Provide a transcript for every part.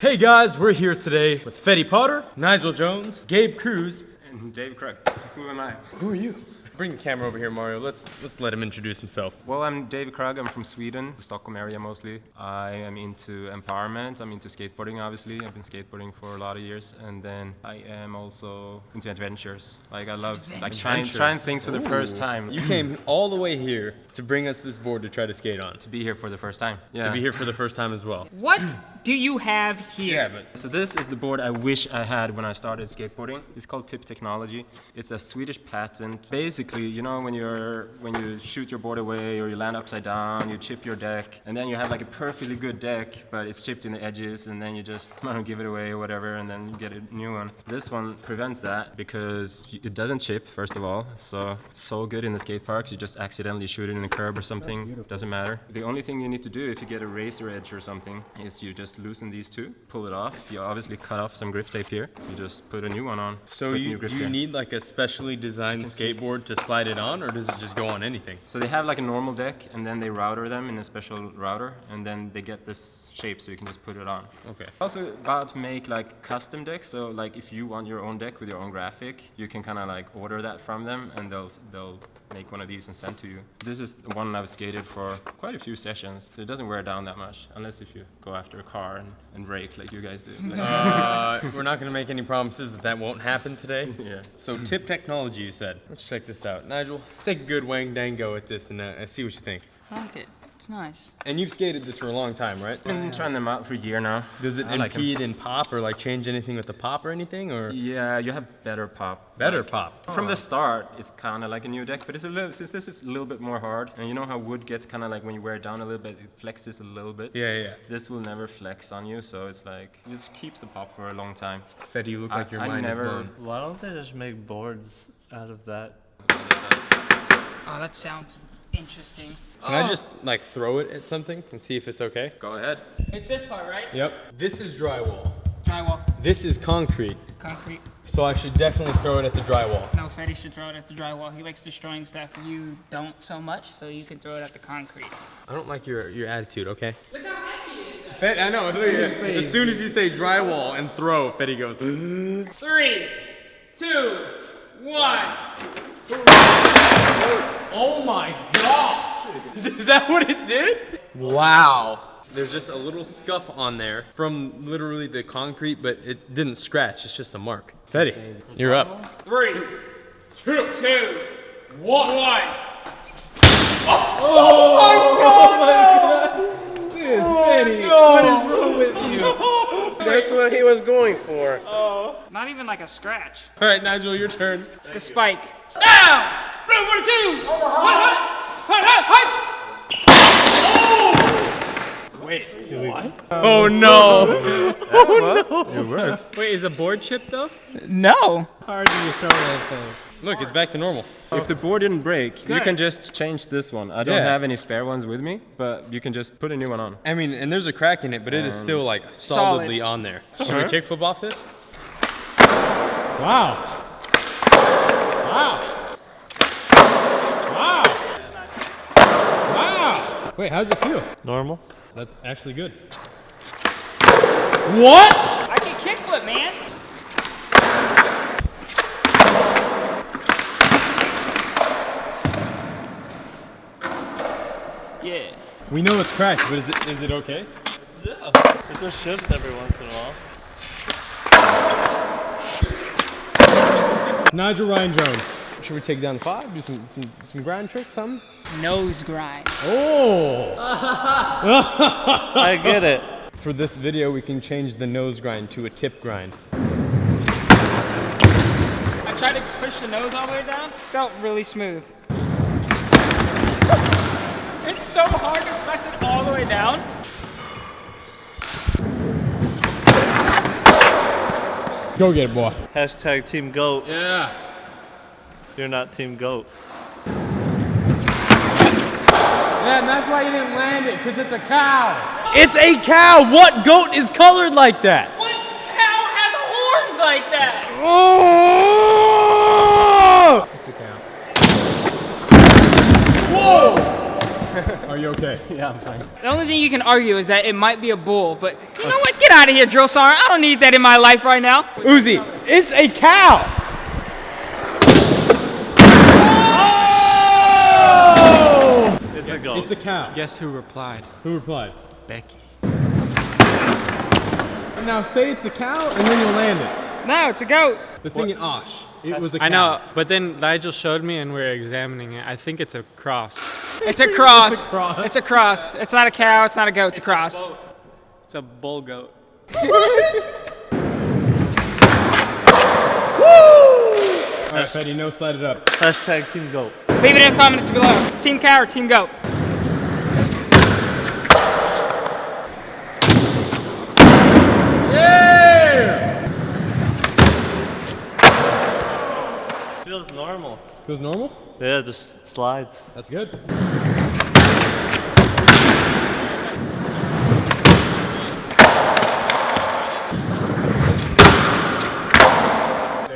Hey guys, we're here today with Fetty Potter, Nigel Jones, Gabe Cruz, and David Krug. Who am I? Who are you? Bring the camera over here, Mario. Let's let him introduce himself. Well, I'm David Krug. I'm from Sweden, the Stockholm area mostly. I am into empowerment. I'm into skateboarding, obviously. I've been skateboarding for a lot of years, and then I am also into adventures. Like I love trying things for the first time. You came all the way here to bring us this board to try to skate on. To be here for the first time. Yeah. To be here for the first time as well. What do you have here? So this is the board I wish I had when I started skateboarding. It's called Tip Technology. It's a Swedish patent. Basically, you know, when you shoot your board away or you land upside down, you chip your deck, and then you have like a perfectly good deck, but it's chipped in the edges, and then you just give it away or whatever, and then you get a new one. This one prevents that because it doesn't chip, first of all. So good in the skate parks. You just accidentally shoot it in a curb or something. Doesn't matter. The only thing you need to do if you get a razor edge or something is you just loosen these two, pull it off. You obviously cut off some grip tape here. You just put a new one on. So do you need like a specially designed skateboard to slide it on, or does it just go on anything? So they have like a normal deck, and then they router them in a special router, and then they get this shape so you can just put it on. Okay. Also about to make like custom decks, so like if you want your own deck with your own graphic, you can kind of like order that from them, and they'll make one of these and send to you. This is the one I've skated for quite a few sessions, so it doesn't wear down that much, unless if you go after a car and rake like you guys do. We're not going to make any promises that won't happen today. Yeah. So Tip Technology, you said. Let's check this out. Nigel, take a good wang dang go at this and see what you think. I like it. It's nice. And you've skated this for a long time, right? I've been trying them out for a year now. Does it impede in pop or like change anything with the pop or anything? Or yeah, you have better pop. Better pop. From the start, it's kind of like a new deck, but it's a little, since this is a little bit more hard, and you know how wood gets kind of like when you wear it down a little bit, it flexes a little bit. Yeah. This will never flex on you, so it's like, it just keeps the pop for a long time. Fetty, you look like your mind is blown. Why don't they just make boards out of that? Oh, that sounds interesting. Can I just like throw it at something and see if it's okay? Go ahead. It's this part, right? Yep. This is drywall. Drywall. This is concrete. Concrete. So I should definitely throw it at the drywall. No, Fetty should throw it at the drywall. He likes destroying stuff. You don't so much, so you can throw it at the concrete. I don't like your attitude, okay? Look how happy he is. Fetty, I know, look at it. As soon as you say drywall and throw, Fetty goes. 3, 2, 1. Oh my gosh! Is that what it did? Wow. There's just a little scuff on there from literally the concrete, but it didn't scratch. It's just a mark. Fetty, you're up. 3, 2, 1. Oh my God! Dude, Fetty, what is wrong with you? That's what he was going for. Not even like a scratch. All right, Nigel, your turn. The spike. Down! 1, 2! Wait, what? Oh no! Oh no! It works. Wait, is a board chipped though? No. How hard do you throw that thing? Look, it's back to normal. If the board didn't break, you Good. can just change this one. I don't Yeah. have any spare ones with me, but you can just put a new one on. I mean, and there's a crack in it, but it is still like solidly on there. Should we kickflip off this? Wow. Wow. Wow. Wow. Wait, how does it feel? Normal. That's actually good. What? I can kickflip, man. Yeah. We know it's cracked, but is it okay? Yeah. It just shifts every once in a while. Nigel Ryan Jones. Should we take down 5? Do some grind tricks, something? Nose grind. Oh! I get it. For this video, we can change the nose grind to a tip grind. I tried to push the nose all the way down. Felt really smooth. It's so hard to press it all the way down. Go get it, boy. Hashtag Team Goat. Yeah. You're not Team Goat. Yeah, and that's why you didn't land it, because it's a cow. It's a cow! What goat is colored like that? What cow has horns like that? Oh! It's a cow. Whoa! Are you okay? Yeah, I'm fine. The only thing you can argue is that it might be a bull, but you know what? Get out of here, drill sergeant. I don't need that in my life right now. Uzi, it's a cow! Oh! It's a goat. It's a cow. Guess who replied? Who replied? Becky. Now say it's a cow and then you land it. No, it's a goat. The thing in Osh, it was a cow. I know, but then Nigel showed me and we're examining it. I think it's a cross. It's a cross. It's a cross. It's a cross. It's not a cow. It's not a goat. It's a cross. It's a bull goat. All right, Fetty, no slide it up. Hashtag team goat. Leave it in the comments below. Team cow or team goat? Yeah! Feels normal. Feels normal? Yeah, just slides. That's good.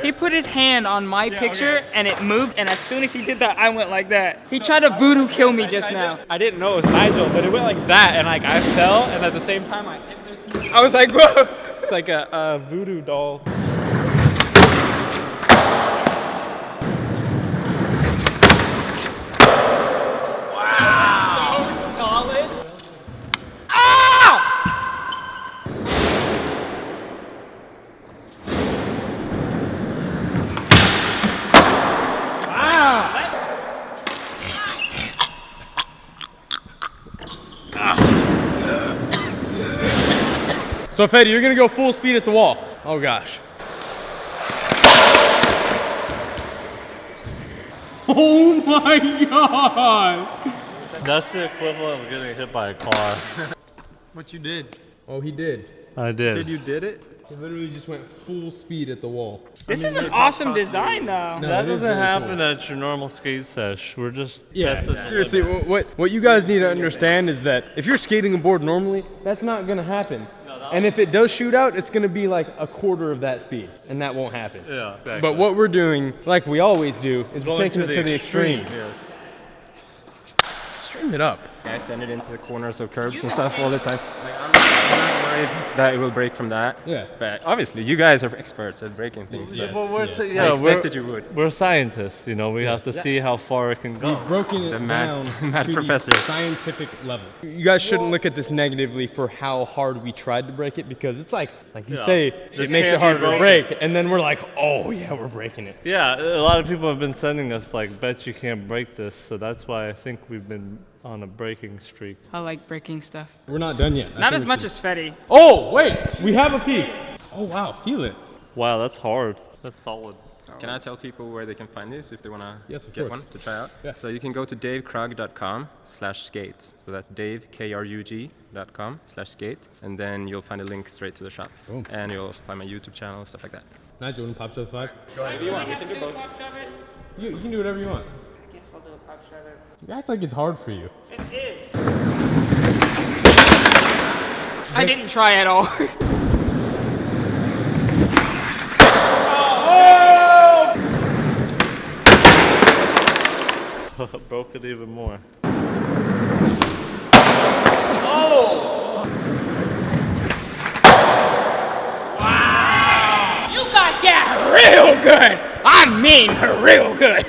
He put his hand on my picture and it moved, and as soon as he did that, I went like that. He tried to voodoo kill me just now. I didn't know it was Nigel, but it went like that, and like I fell, and at the same time I hit this. I was like, whoa. It's like a voodoo doll. So solid. Ow! So Fetty, you're gonna go full speed at the wall. Oh gosh. Oh my god! That's the equivalent of getting hit by a car. What you did? Oh, he did. I did. You did it? He literally just went full speed at the wall. This is an awesome design, though. No, That it is doesn't really happen cool. at your normal skate sesh. We're just Yeah, testing the seriously, limit. what you guys need to understand is that if you're skating a board normally, that's not gonna happen. And if it does shoot out, it's gonna be like a quarter of that speed, and that won't happen. Yeah, exactly. But what we're doing, like we always do, is we're Going taking it to the extreme. Yes. Extreme it up. I send it into the corners of curbs and stuff all the time. Like, I'm not worried that it will break from that. Yeah. But obviously, you guys are experts at breaking things. So Well, we're I expected you would. We're scientists, you know. We have to see how far it can go. We've broken it The down math to professors. the scientific level. You guys shouldn't look at this negatively for how hard we tried to break it, because it's like you Yeah. say, This it makes it can't be harder to broken. break, and then we're like, oh yeah, we're breaking it. Yeah, a lot of people have been sending us like, bet you can't break this. So that's why I think we've been on a breaking streak. I like breaking stuff. We're not done yet. I Not think as we much should- as Fetty. Oh wait, we have a piece. Oh wow, feel it. Wow, that's hard. That's solid. Can I tell people where they can find this if they want to Yes, of get course. one to try out? Yeah. So you can go to davekrug.com/skates. So that's davekrug.com/skate, and then you'll find a link straight to the shop. Boom. And you'll also find my YouTube channel, stuff like that. Nigel, want to pop shove 5? If you want, we can do both. You can do whatever you want. I guess I'll do a pop shove it. You act like it's hard for you. It is. I didn't try at all. Broke it even more. You got that real good. I mean real good.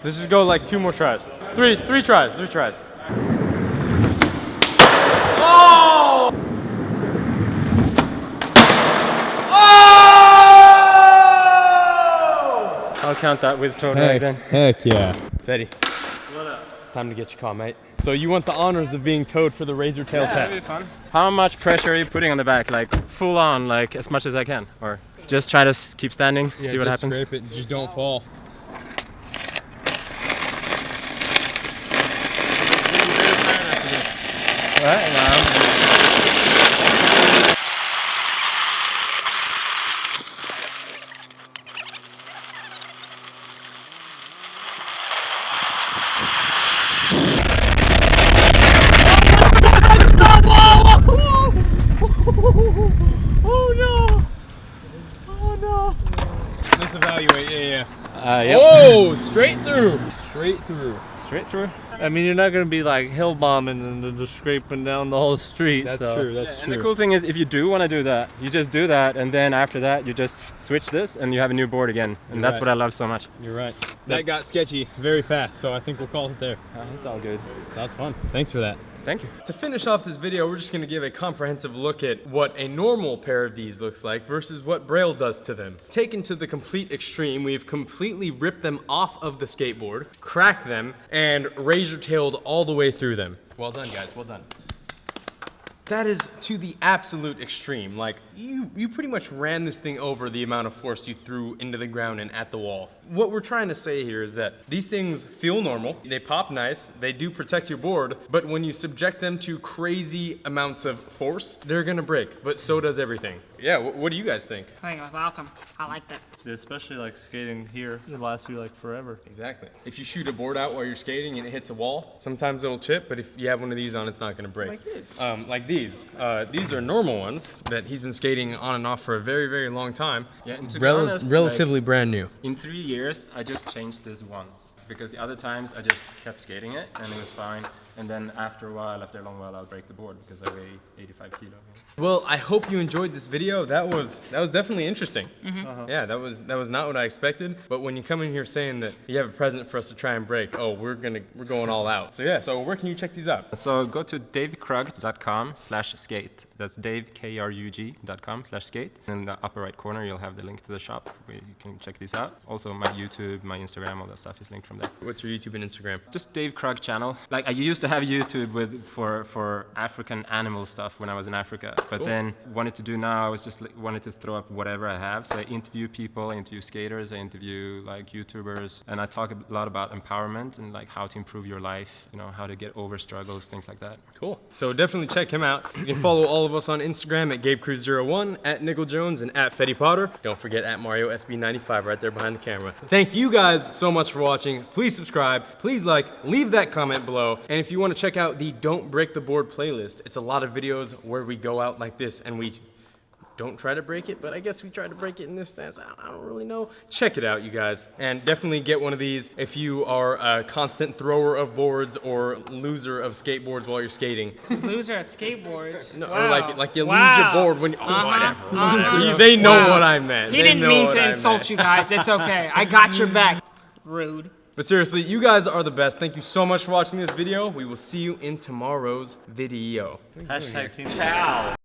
Let's just go like 2 more tries. Three tries. I'll count that with toe drag then. Heck yeah. Fetty, What up? it's time to get your call, mate. So you want the honors of being towed for the razor tail test. Fun. How much pressure are you putting on the back? Like full on, like as much as I can? Or just try to keep standing, see what just happens? Scrape it, just don't fall. Alright, now. Yep. Oh, straight through. Straight through. Straight through. I mean, you're not gonna be like hill bombing and then just scraping down the whole street. That's so. true. That's And true. the cool thing is, if you do want to do that, you just do that, and then after that, you just switch this, and you have a new board again. And that's right. what I love so much. You're right. That got sketchy very fast, so I think we'll call it there. It's all good. That's fun. Thanks for that. Thank you. To finish off this video, we're just going to give a comprehensive look at what a normal pair of these looks like versus what Braille does to them. Taken to the complete extreme, we've completely ripped them off of the skateboard, cracked them, and razor-tailed all the way through them. Well done, guys. Well done. That is to the absolute extreme. Like, you pretty much ran this thing over the amount of force you threw into the ground and at the wall. What we're trying to say here is that these things feel normal, they pop nice, they do protect your board, but when you subject them to crazy amounts of force, they're gonna break, but so does everything. Yeah, what do you guys think? I think it was awesome. I like that. Yeah, especially like skating here, it lasts you like forever. Exactly. If you shoot a board out while you're skating and it hits a wall, sometimes it'll chip, but if you have one of these on, it's not gonna break. Like this. Like these. These are normal ones that he's been skating on and off for a very, very long time. Yeah, and to be honest, relatively brand new. in 3 years, I just changed this once. Because the other times, I just kept skating it, and it was fine. And then after a while, after a long while, I'll break the board because I weigh 85 kilo. Well, I hope you enjoyed this video. That was definitely interesting. Yeah, that was not what I expected. But when you come in here saying that you have a present for us to try and break, oh, we're going all out. So yeah, so where can you check these out? So go to davekrug.com/skate. That's davekrug.com/skate. In the upper right corner, you'll have the link to the shop where you can check these out. Also, my YouTube, my Instagram, all that stuff is linked from there. What's your YouTube and Instagram? Just Dave Krug channel. Like I used to have YouTube for African animal stuff when I was in Africa, but then wanted to do now, I was just wanted to throw up whatever I have. So I interview people, I interview skaters, I interview like YouTubers, and I talk a lot about empowerment and like how to improve your life, you know, how to get over struggles, things like that. Cool. So definitely check him out. You can follow all of us on Instagram at GabeCruz01, at Nickel Jones, and at Fetty Potter. Don't forget at Mario SB95 right there behind the camera. Thank you guys so much for watching. Please subscribe, please like, leave that comment below, and if you want to check out the Don't Break the Board playlist, it's a lot of videos where we go out like this and we don't try to break it, but I guess we tried to break it in this stance. I don't really know. Check it out, you guys. And definitely get one of these if you are a constant thrower of boards or loser of skateboards while you're skating. Loser at skateboards. No, Wow. or like you lose Wow. your board when you, whatever. They know Wow. what I meant. He They didn't know mean what to I insult meant. you guys. It's okay. I got your back. Rude. But seriously, you guys are the best. Thank you so much for watching this video. We will see you in tomorrow's video. Hashtag Team Cow.